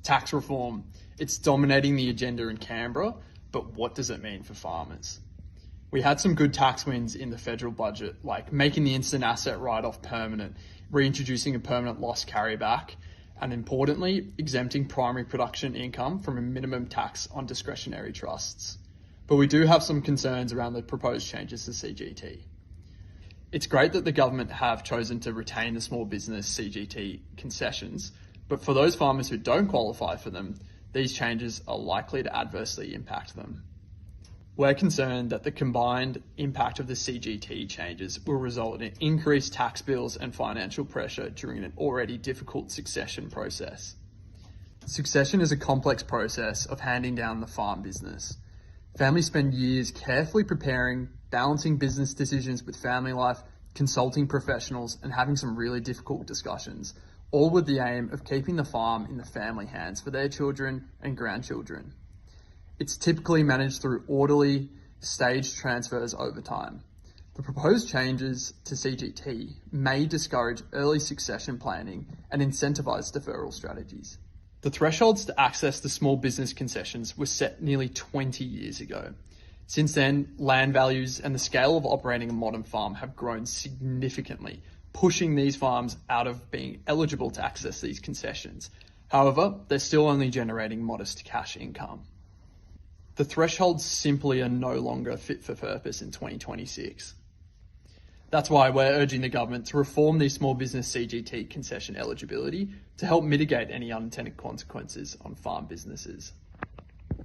Tax reform, it's dominating the agenda in Canberra, but what does it mean for farmers? We had some good tax wins in the federal budget, like making the instant asset write-off permanent, reintroducing a permanent loss carryback, and importantly, exempting primary production income from a minimum tax on discretionary trusts. But we do have some concerns around the proposed changes to CGT. It's great that the government have chosen to retain the small business CGT concessions, but for those farmers who don't qualify for them, these changes are likely to adversely impact them. We're concerned that the combined impact of the CGT changes will result in increased tax bills and financial pressure during an already difficult succession process. Succession is a complex process of handing down the farm business. Families spend years carefully preparing, balancing business decisions with family life, consulting professionals, and having some really difficult discussions, all with the aim of keeping the farm in the family hands for their children and grandchildren. It's typically managed through orderly, staged transfers over time. The proposed changes to CGT may discourage early succession planning and incentivise deferral strategies. The thresholds to access the small business concessions were set nearly 20 years ago. Since then, land values and the scale of operating a modern farm have grown significantly, pushing these farms out of being eligible to access these concessions. However, they're still only generating modest cash income. The thresholds simply are no longer fit for purpose in 2026. That's why we're urging the government to reform the small business CGT concession eligibility to help mitigate any unintended consequences on farm businesses.